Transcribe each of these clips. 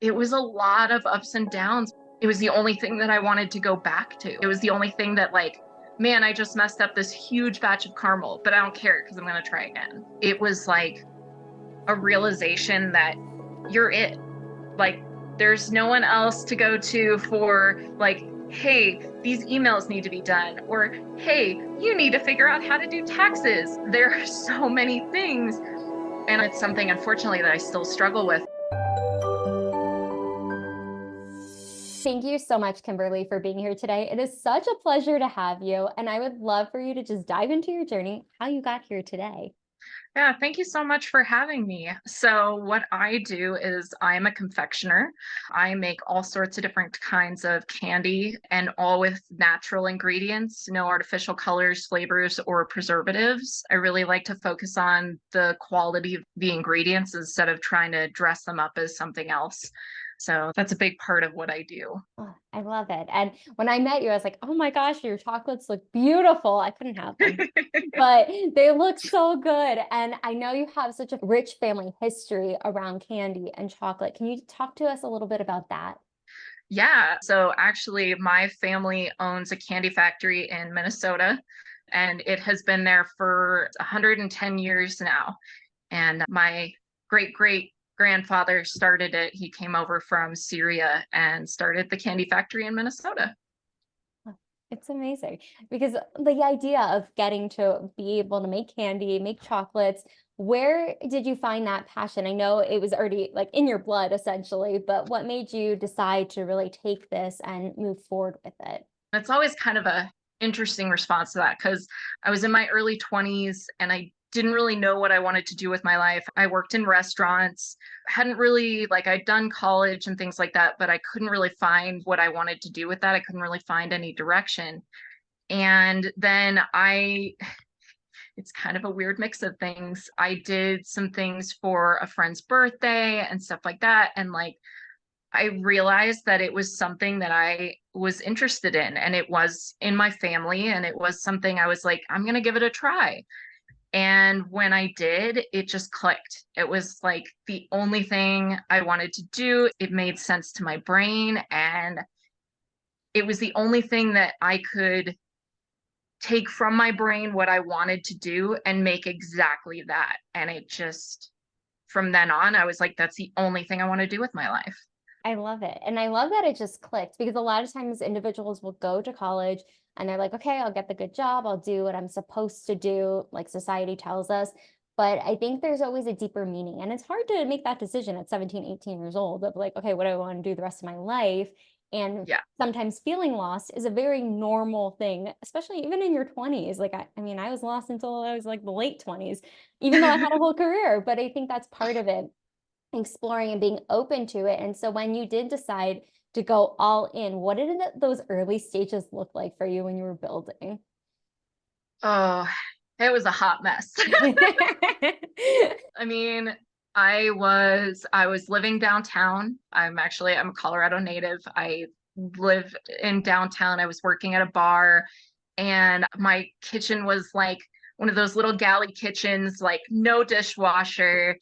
It was a lot of ups and downs. It was the only thing that I wanted to go back to. It was the only thing that like, man, I just messed up this huge batch of caramel, but I don't care because I'm going to try again. It was like a realization that you're it. Like, there's no one else to go to for like, hey, these emails need to be done, or hey, you need to figure out how to do taxes. There are so many things. And it's something, unfortunately, that I still struggle with. Thank you so much, Kimberly, for being here today. It is such a pleasure to have you. And I would love for you to just dive into your journey, how you got here today. Yeah, thank you so much for having me. So, what I do is I'm a confectioner. I make all sorts of different kinds of candy and all with natural ingredients, no artificial colors, flavors, or preservatives. I really like to focus on the quality of the ingredients instead of trying to dress them up as something else. So, that's a big part of what I do. Oh, I love it. And when I met you, I was like, oh my gosh, your chocolates look beautiful. I couldn't have them, but they look so good. And I know you have such a rich family history around candy and chocolate. Can you talk to us a little bit about that? Yeah. So actually, my family owns a candy factory in Minnesota, and it has been there for 110 years now. And my great great grandfather started it. He came over from Syria and started the candy factory in Minnesota. Oh, it's amazing because the idea of getting to be able to make candy, make chocolates, where did you find that passion? I know it was already like in your blood essentially, but what made you decide to really take this and move forward with it? It's always kind of a interesting response to that because I was in my early 20s and I didn't really know what I wanted to do with my life. I worked in restaurants, hadn't really like I'd done college and things like that, but I couldn't really find what I wanted to do with that. I couldn't really find any direction. And then it's kind of a weird mix of things. I did some things for a friend's birthday and stuff like that. And like I realized that it was something that I was interested in and it was in my family and it was something I was like, I'm going to give it a try. And when I did, it just clicked. It was like the only thing I wanted to do. It made sense to my brain. And it was the only thing that I could take from my brain what I wanted to do and make exactly that. And it just, from then on, I was like, that's the only thing I want to do with my life. I love it. And I love that it just clicked because a lot of times individuals will go to college and they're like, okay, I'll get the good job. I'll do what I'm supposed to do, like society tells us. But I think there's always a deeper meaning. And it's hard to make that decision at 17, 18 years old of like, okay, what do I want to do the rest of my life? And Yeah. sometimes feeling lost is a very normal thing, especially even in your 20s. Like, I mean, I was lost until I was like the late 20s, even though I had a whole career. But I think that's part of it, exploring and being open to it. And so when you did decide to go all in, what did those early stages look like for you when you were building? Oh, it was a hot mess. I mean, I was living downtown. I'm a Colorado native. I live in downtown. I was working at a bar and my kitchen was like one of those little galley kitchens, like no dishwasher.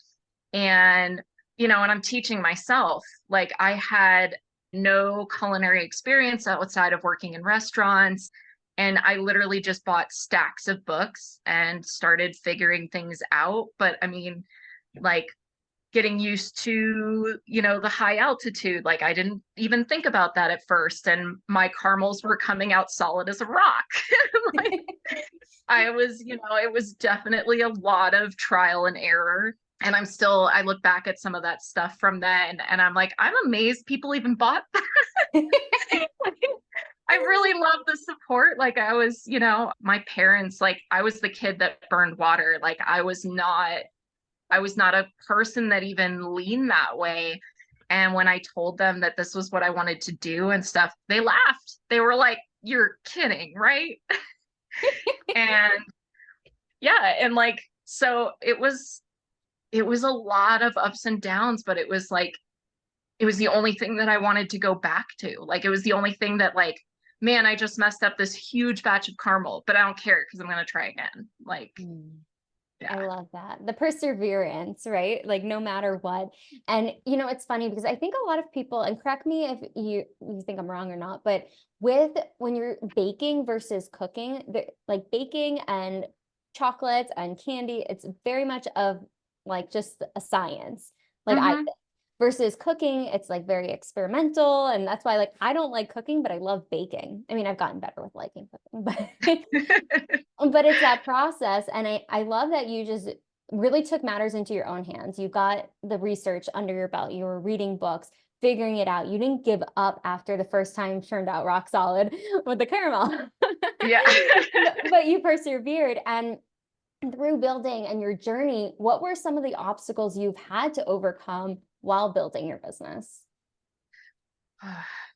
And, and I'm teaching myself. Like I had no culinary experience outside of working in restaurants. And I literally just bought stacks of books and started figuring things out. But I mean, like getting used to, the high altitude. Like I didn't even think about that at first. And my caramels were coming out solid as a rock. Like it was definitely a lot of trial and error. And I look back at some of that stuff from then and I'm like, I'm amazed people even bought that. I really love the support. Like my parents, like I was the kid that burned water. Like I was not a person that even leaned that way. And when I told them that this was what I wanted to do and stuff, they laughed. They were like, "You're kidding, right?" And yeah, and like so it was a lot of ups and downs, but it was like it was the only thing that I wanted to go back to. Like it was the only thing that like, man, I just messed up this huge batch of caramel, but I don't care because I'm going to try again. Like Mm. I Yeah. love that. The perseverance, right? Like no matter what. And it's funny because I think a lot of people, and correct me if you think I'm wrong or not, but with when you're baking versus cooking, like baking and chocolates and candy, it's very much of like just a science. Like I Hmm. versus cooking, it's like very experimental, and that's why like I don't like cooking, but I love baking. I mean, I've gotten better with liking cooking, but but it's that process. And I love that you just really took matters into your own hands. You got the research under your belt. You were reading books, figuring it out. You didn't give up after the first time turned out rock solid with the caramel. Yeah. But you persevered. And through building and your journey, what were some of the obstacles you've had to overcome while building your business?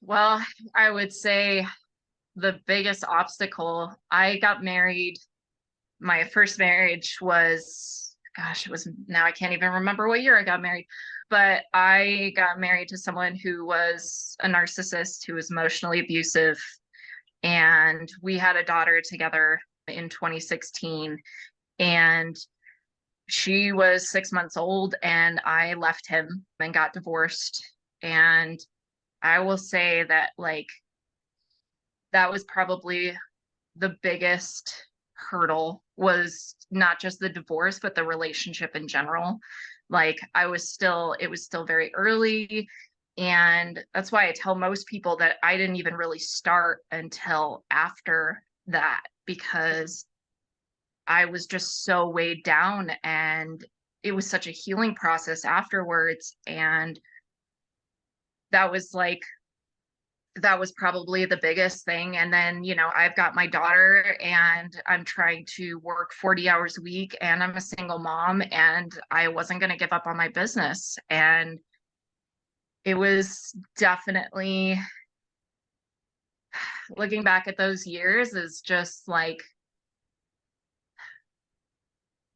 Well, I would say the biggest obstacle, I got married. My first marriage was, gosh, it was, now I can't even remember what year I got married, but I got married to someone who was a narcissist, who was emotionally abusive. And we had a daughter together in 2016. And she was 6 months old, and I left him and got divorced. And I will say that, like, that was probably the biggest hurdle, was not just the divorce, but the relationship in general. Like, it was still very early. And that's why I tell most people that I didn't even really start until after that, because I was just so weighed down, and it was such a healing process afterwards. And that was like, that was probably the biggest thing. And then, I've got my daughter, and I'm trying to work 40 hours a week, and I'm a single mom, and I wasn't going to give up on my business. And it was definitely, looking back at those years, is just like,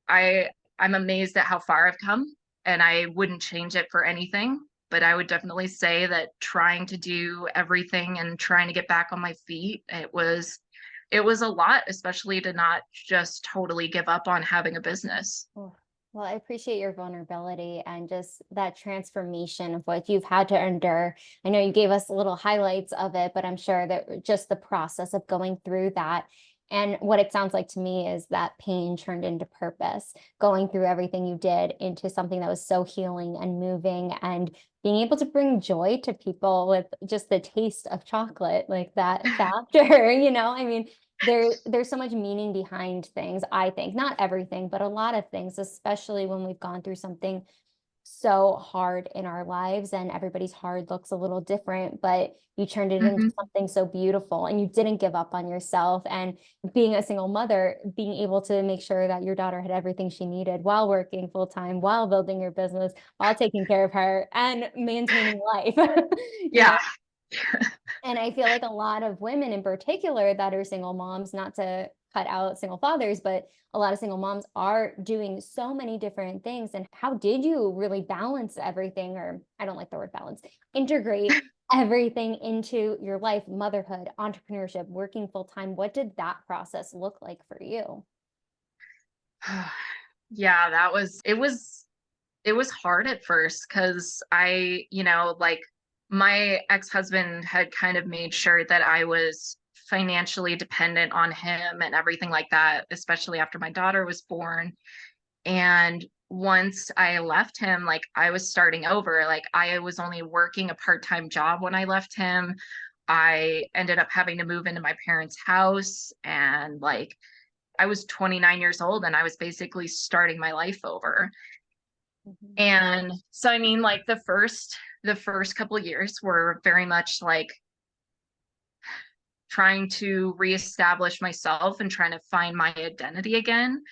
I I'm amazed at how far I've come, and I wouldn't change it for anything. But I would definitely say that trying to do everything and trying to get back on my feet, it was a lot, especially to not just totally give up on having a business. Oh, well, I appreciate your vulnerability and just that transformation of what you've had to endure. I know you gave us little highlights of it, but I'm sure that just the process of going through that. And what it sounds like to me is that pain turned into purpose, going through everything you did into something that was so healing and moving, and being able to bring joy to people with just the taste of chocolate, like that factor, I mean, there's so much meaning behind things, I think. Not everything, but a lot of things, especially when we've gone through something so hard in our lives, and everybody's hard looks a little different, but you turned it into Hmm. something so beautiful, and you didn't give up on yourself. And being a single mother, being able to make sure that your daughter had everything she needed while working full time, while building your business, while taking care of her and maintaining life. you know Yeah. and I feel like a lot of women in particular that are single moms, not to cut out single fathers, but a lot of single moms are doing so many different things. And how did you really balance everything? Or I don't like the word balance, integrate everything into your life, motherhood, entrepreneurship, working full time? What did that process look like for you? Yeah, it was hard at first, because like, my ex-husband had kind of made sure that I was financially dependent on him and everything like that, especially after my daughter was born. And once I left him, like, I was starting over. Like, I was only working a part-time job when I left him. I ended up having to move into my parents' house, and like, I was 29 years old, and I was basically starting my life over. Mhm. And so, I mean, like, the first couple of years were very much like trying to reestablish myself and trying to find my identity again.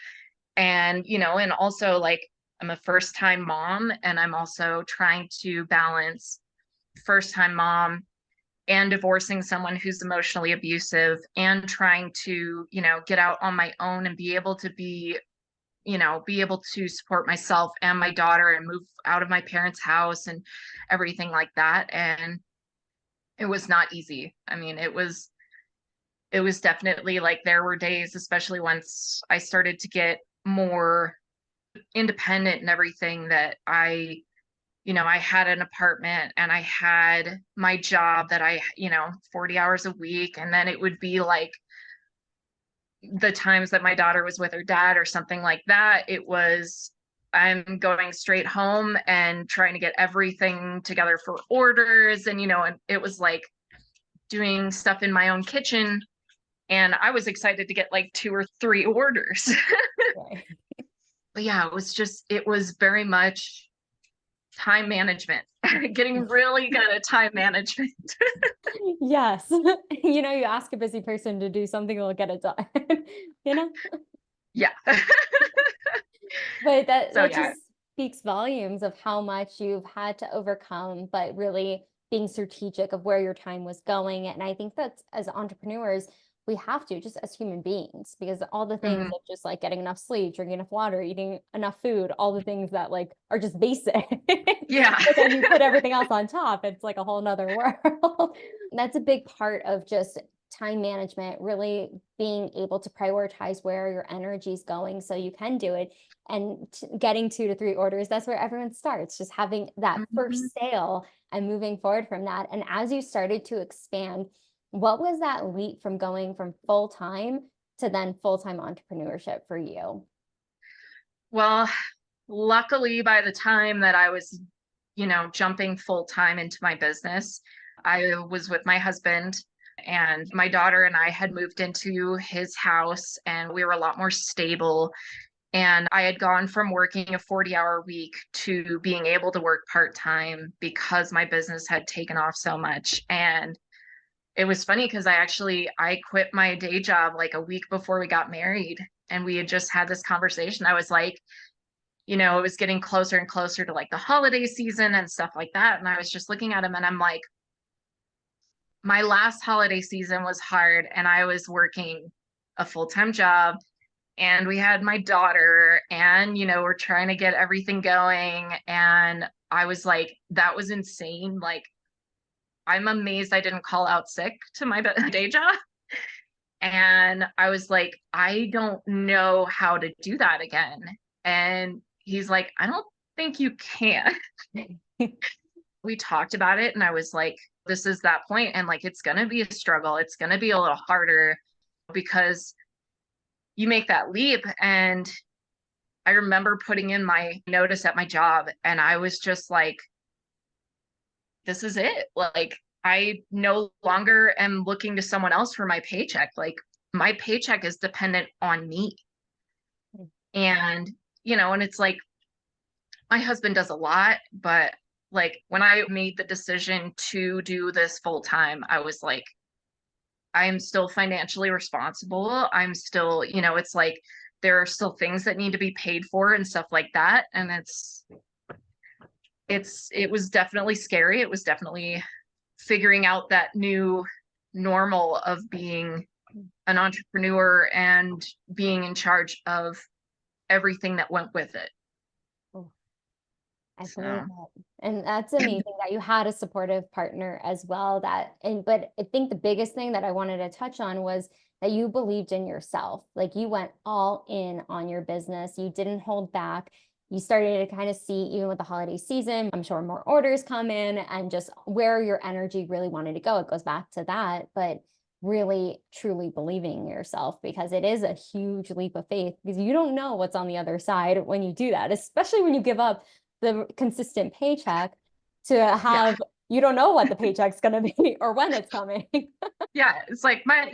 And, and also, like, I'm a first time mom, and I'm also trying to balance first time mom and divorcing someone who's emotionally abusive, and trying to, get out on my own and be able to support myself and my daughter, and move out of my parents' house and everything like that. And it was not easy. I mean, it was definitely like, there were days, especially once I started to get more independent and everything, that I had an apartment and I had my job that 40 hours a week. And then it would be like the times that my daughter was with her dad or something like that, I'm going straight home and trying to get everything together for orders. And it was like doing stuff in my own kitchen. And I was excited to get like 2 or 3 orders. Right. But yeah, it was very much time management, getting really good at time management. Yes. You ask a busy person to do something, they'll get it done, you know? Yeah. But that So that yeah. just speaks volumes of how much you've had to overcome, but really being strategic of where your time was going. And I think that as entrepreneurs, we have to, just as human beings, because all the things Mhm. of just like getting enough sleep, drinking enough water, eating enough food, all the things that like are just basic. Yeah. But then you put everything else on top, it's like a whole nother world. That's a big part of just time management, really being able to prioritize where your energy is going so you can do it. And getting 2 to 3 orders, that's where everyone starts, just having that Mhm. first sale and moving forward from that. And as you started to expand, what was that leap from going from full time to then full time entrepreneurship for you? Well, luckily, by the time that I was, jumping full time into my business, I was with my husband, and my daughter and I had moved into his house, and we were a lot more stable. And I had gone from working a 40-hour week to being able to work part time because my business had taken off so much. And it was funny because I quit my day job like a week before we got married, and we had just had this conversation. I was like, it was getting closer and closer to like the holiday season and stuff like that. And I was just looking at him and I'm like, my last holiday season was hard and I was working a full-time job, and we had my daughter, and we're trying to get everything going. And I was like, that was insane. Like, I'm amazed I didn't call out sick to my day job. And I was like, I don't know how to do that again. And he's like, I don't think you can. We talked about it, and I was like, this is that point, and like, it's going to be a struggle. It's going to be a little harder because you make that leap. And I remember putting in my notice at my job, and I was just like, this is it. Like, I no longer am looking to someone else for my paycheck. Like, my paycheck is dependent on me. And, and it's like, my husband does a lot, but like, when I made the decision to do this full time, I was like, I'm still financially responsible. I'm still, it's like there are still things that need to be paid for and stuff like that. And it was definitely scary. It was definitely figuring out that new normal of being an entrepreneur and being in charge of everything that went with it. I believe So, it. And that's amazing that you had a supportive partner as well. But I think the biggest thing that I wanted to touch on was that you believed in yourself. Like you went all in on your business. You didn't hold back. You started to kind of see, even with the holiday season, I'm sure more orders come in and just where your energy really wanted to go. It goes back to that, but really truly believing in yourself, because it is a huge leap of faith, because you don't know what's on the other side when you do that, especially when you give up the consistent paycheck to yeah. have, you don't know what the paycheck's going to be or when it's coming. Yeah, it's like my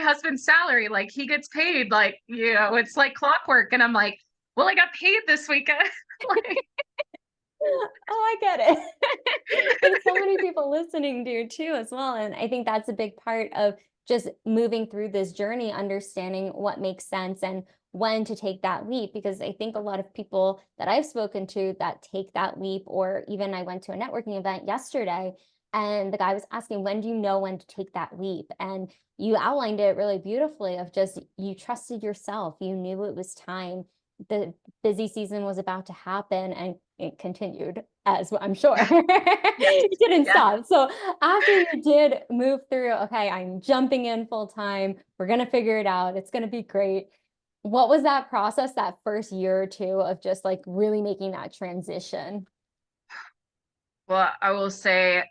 husband's salary, like he gets paid, like, it's like clockwork. And I'm like, well, I got paid this weekend. Like, Oh, I get it. And so many people listening do too as well. And I think that's a big part of just moving through this journey, understanding what makes sense and when to take that leap. Because I think a lot of people that I've spoken to that take that leap, or even I went to a networking event yesterday and the guy was asking, when do you know when to take that leap? And you outlined it really beautifully of just, you trusted yourself. You knew it was time. The busy season was about to happen, and it continued, as I'm sure. yes, It didn't yeah. stop. So after you did move through, okay, I'm jumping in full time. We're going to figure it out. It's going to be great. What was that process, that first year or two of just like really making that transition? Well, I will say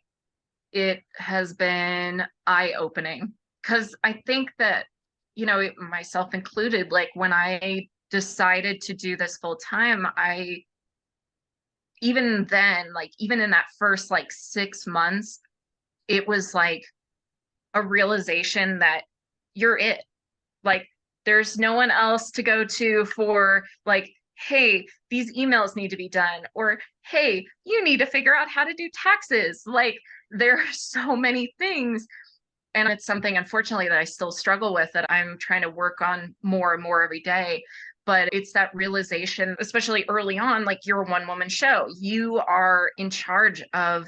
it has been eye-opening because I think that, myself included, like when I decided to do this full time, even then, like even in that first like 6 months, it was like a realization that you're it. Like there's no one else to go to for like, hey, these emails need to be done, or hey, you need to figure out how to do taxes. Like there are so many things. And it's something, unfortunately, that I still struggle with that I'm trying to work on more and more every day. But it's that realization, especially early on, like you're a one woman show, you are in charge of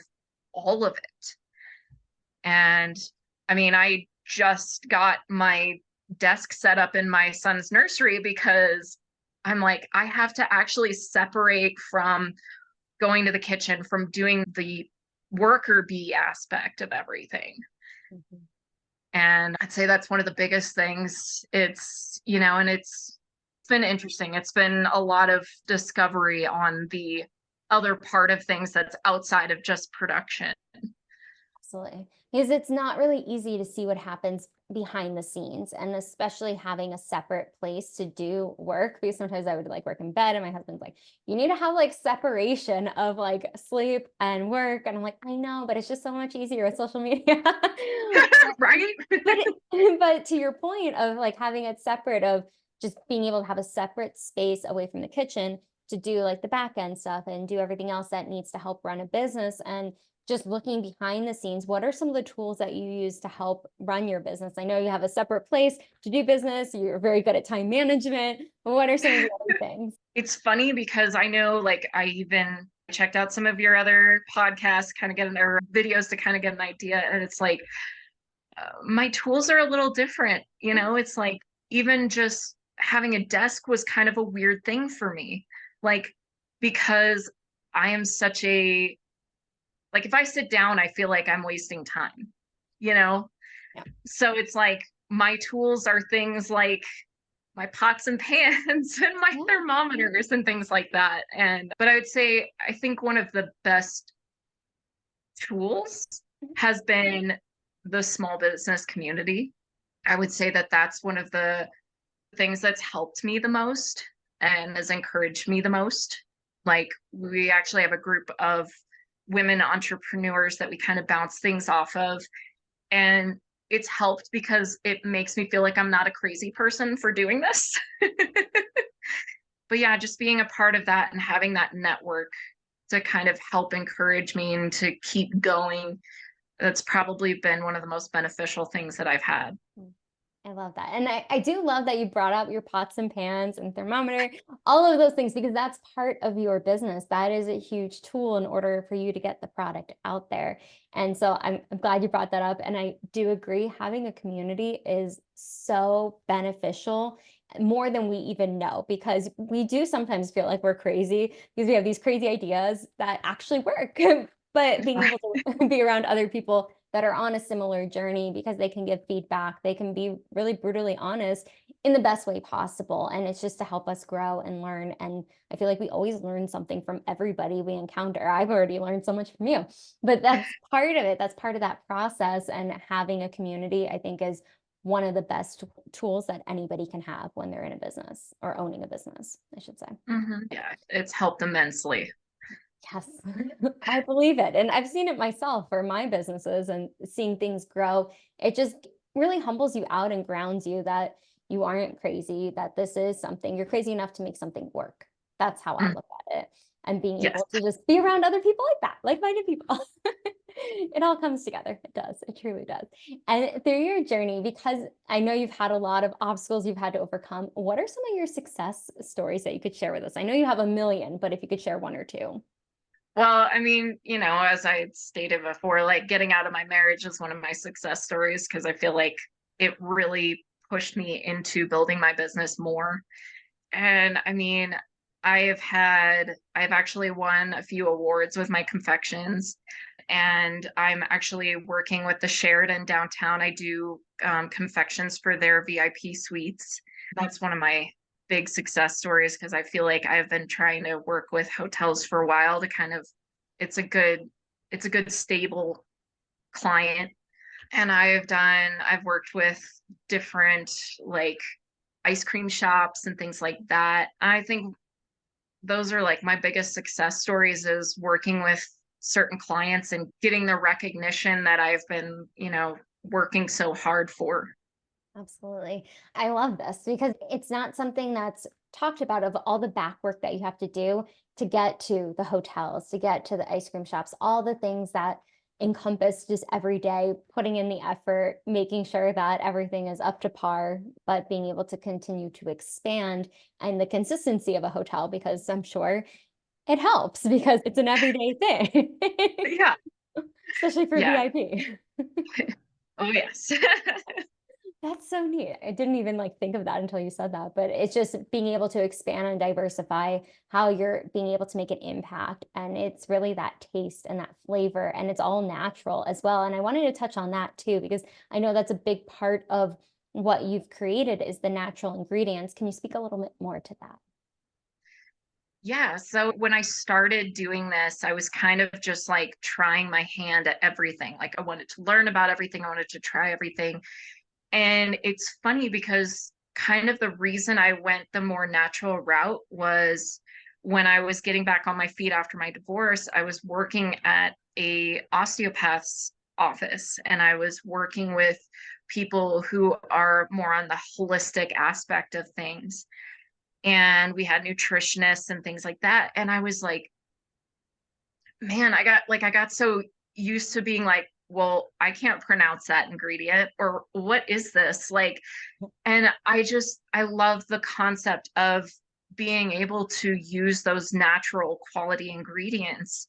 all of it. And I mean, I just got my desk set up in my son's nursery because I'm like, I have to actually separate from going to the kitchen from doing the worker bee aspect of everything. Mhm. And I'd say that's one of the biggest things. And it's been interesting. It's been a lot of discovery on the other part of things that's outside of just production. Absolutely. Because it's not really easy to see what happens behind the scenes, and especially having a separate place to do work. Because sometimes I would like work in bed, and my husband's like, you need to have like separation of like sleep and work. And I'm like, I know, but it's just so much easier with social media. Right? But but to your point of like having it separate, of just being able to have a separate space away from the kitchen to do like the back end stuff and do everything else that needs to help run a business, and just looking behind the scenes, what are some of the tools that you use to help run your business? I know you have a separate place to do business. You're very good at time management. But what are some of the other things? It's funny because I know, like, I even checked out some of your other podcasts, kind of getting their videos to kind of get an idea. And it's like, my tools are a little different. It's like, even just having a desk was kind of a weird thing for me. Like, because I am such a, like, if I sit down, I feel like I'm wasting time, you know? Yeah. So it's like, my tools are things like my pots and pans and my Yeah. thermometers and things like that. But I would say, I think one of the best tools has been the small business community. I would say that that's one of the things that's helped me the most and has encouraged me the most. Like, we actually have a group of women entrepreneurs that we kind of bounce things off of. And it's helped because it makes me feel like I'm not a crazy person for doing this. But yeah, just being a part of that and having that network to kind of help encourage me and to keep going, that's probably been one of the most beneficial things that I've had. Mm. I love that. And I do love that you brought up your pots and pans and thermometer, all of those things, because that's part of your business. That is a huge tool in order for you to get the product out there. And so I'm glad you brought that up. And I do agree, having a community is so beneficial, more than we even know, because we do sometimes feel like we're crazy because we have these crazy ideas that actually work. But being able to be around other people that are on a similar journey, because they can give feedback, they can be really brutally honest in the best way possible. And it's just to help us grow and learn. And I feel like we always learn something from everybody we encounter. I've already learned so much from you, but that's part of it. That's part of that process. And having a community, I think, is one of the best tools that anybody can have when they're in a business, or owning a business, I should say. Yeah, it's helped immensely. Yes, I believe it. And I've seen it myself for my businesses, and seeing things grow. It just really humbles you out and grounds you that you aren't crazy, that this is something you're crazy enough to make something work. That's how I Mm, look at it. And being yes. able to just be around other people like that, like-minded people. It all comes together. It does. It truly does. And through your journey, because I know you've had a lot of obstacles you've had to overcome, what are some of your success stories that you could share with us? I know you have a million, but if you could share one or two. Well, I mean, as I stated before, like getting out of my marriage is one of my success stories because I feel like it really pushed me into building my business more. And I mean, I've actually won a few awards with my confections, and I'm actually working with the Sheridan downtown. I do confections for their VIP suites. That's one of my big success stories because I feel like I've been trying to work with hotels for a while to kind of, it's a good, it's a good stable client. And I've worked with different like ice cream shops and things like that. I think those are like my biggest success stories is working with certain clients and getting the recognition that I've been, working so hard for. Absolutely. I love this because it's not something that's talked about of all the back work that you have to do to get to the hotels, to get to the ice cream shops, all the things that encompass just every day, putting in the effort, making sure that everything is up to par, but being able to continue to expand and the consistency of a hotel, because I'm sure it helps because it's an everyday thing, Yeah. especially for Yeah. VIP. Oh, yes. That's so neat. I didn't even like think of that until you said that, but it's just being able to expand and diversify how you're being able to make an impact. And it's really that taste and that flavor, and it's all natural as well. And I wanted to touch on that too, because I know that's a big part of what you've created is the natural ingredients. Can you speak a little bit more to that? Yeah. So when I started doing this, I was kind of just like trying my hand at everything. Like I wanted to learn about everything, I wanted to try everything. And it's funny because kind of the reason I went the more natural route was when I was getting back on my feet after my divorce, I was working at a osteopath's office and I was working with people who are more on the holistic aspect of things. And we had nutritionists and things like that. And I was like, man, I got so used to being like, well, I can't pronounce that ingredient or what is this? Like, and I love the concept of being able to use those natural quality ingredients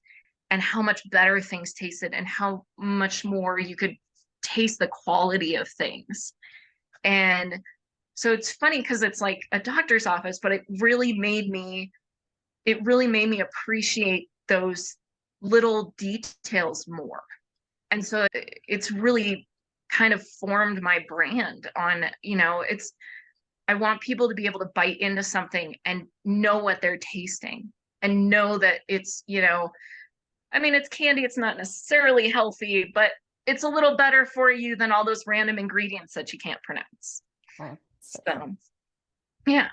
and how much better things tasted and how much more you could taste the quality of things. And so it's funny because it's like a doctor's office, but it really made me appreciate those little details more. And so it's really kind of formed my brand on, it's, I want people to be able to bite into something and know what they're tasting and know that it's, I mean, it's candy, it's not necessarily healthy, but it's a little better for you than all those random ingredients that you can't pronounce. Wow, so true. So, yeah.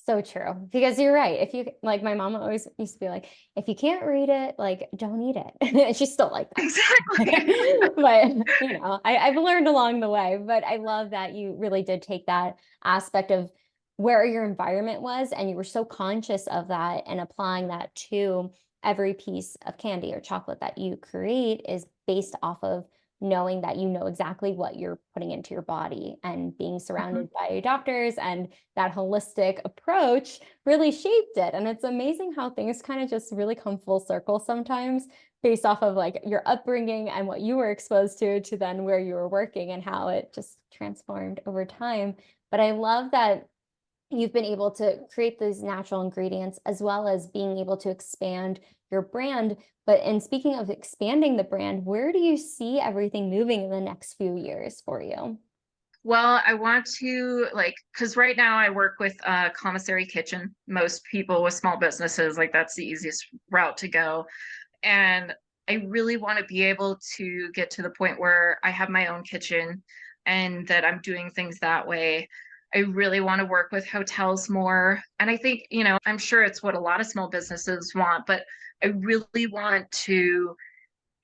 So true. Because you're right. If you like my mom always used to be like, if you can't read it, like don't eat it. And she's still like that. Exactly. But I've learned along the way. But I love that you really did take that aspect of where your environment was, and you were so conscious of that and applying that to every piece of candy or chocolate that you create is based off of knowing that you know exactly what you're putting into your body, and being Mhm. surrounded by doctors and that holistic approach really shaped it. And it's amazing how things kind of just really come full circle sometimes based off of like your upbringing and what you were exposed to then where you were working and how it just transformed over time. But I love that you've been able to create these natural ingredients as well as being able to expand your brand. But in speaking of expanding the brand, where do you see everything moving in the next few years for you? Well, I want to like, because right now I work with a commissary kitchen. Most people with small businesses, like that's the easiest route to go. And I really want to be able to get to the point where I have my own kitchen and that I'm doing things that way. I really want to work with hotels more. And I think, I'm sure it's what a lot of small businesses want, but I really want to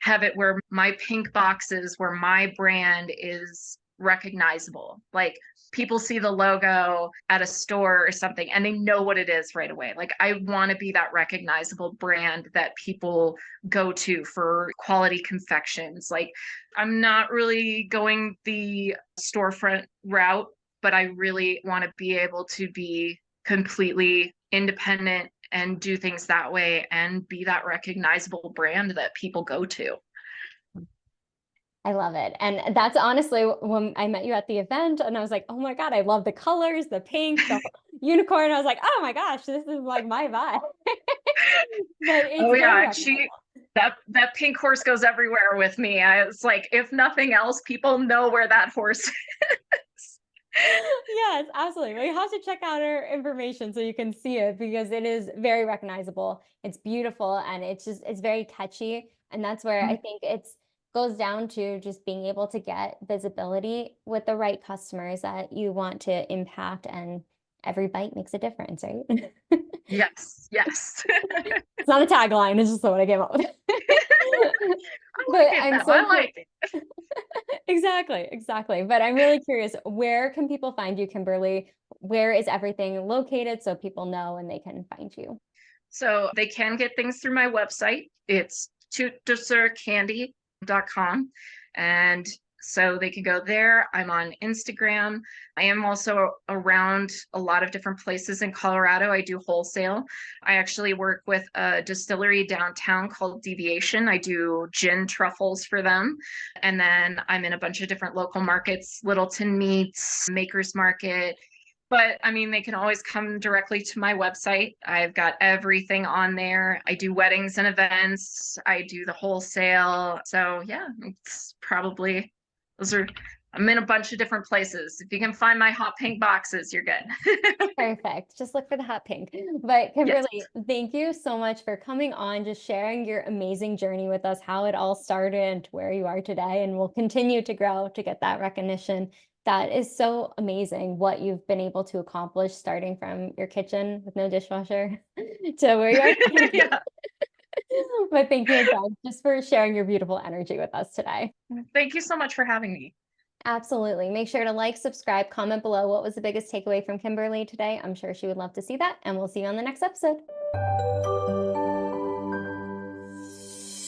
have it where my pink boxes, where my brand is recognizable. Like people see the logo at a store or something and they know what it is right away. Like I want to be that recognizable brand that people go to for quality confections. Like I'm not really going the storefront route, but I really want to be able to be completely independent and do things that way and be that recognizable brand that people go to. I love it. And that's honestly when I met you at the event and I was like, oh my God, I love the colors, the pink, the unicorn. I was like, oh my gosh, this is like my vibe. But Oh it's very yeah, recognizable. that pink horse goes everywhere with me. I was like, if nothing else, people know where that horse is. Yes, absolutely. Well, you have to check out our information so you can see it because it is very recognizable. It's beautiful and it's very catchy. And that's where I Mhm. think it's goes down to just being able to get visibility with the right customers that you want to impact, and every bite makes a difference, right? Yes, yes. It's not a tagline, it's just what I came up with. I But like it I'm though. I so like it. exactly, exactly. But I'm really curious, where can people find you, Kimberly? Where is everything located so people know and they can find you? So they can get things through my website. It's tootdesercandy.com. And so they can go there. I'm on Instagram. I am also around a lot of different places in Colorado. I do wholesale. I actually work with a distillery downtown called Deviation. I do gin truffles for them. And then I'm in a bunch of different local markets, Littleton Meats, Makers Market, but I mean, they can always come directly to my website. I've got everything on there. I do weddings and events. I do the wholesale. So yeah, it's probably those are I'm in a bunch of different places. If you can find my hot pink boxes, you're good. Perfect. Just look for the hot pink. But Yes. Kimberly, thank you so much for coming on, just sharing your amazing journey with us, how it all started and to where you are today, and will continue to grow to get that recognition. That is so amazing what you've been able to accomplish starting from your kitchen with no dishwasher to where you are today. Yeah. But thank you again just for sharing your beautiful energy with us today. Thank you so much for having me. Absolutely. Make sure to like, subscribe, comment below what was the biggest takeaway from Kimberly today. I'm sure she would love to see that, and we'll see you on the next episode.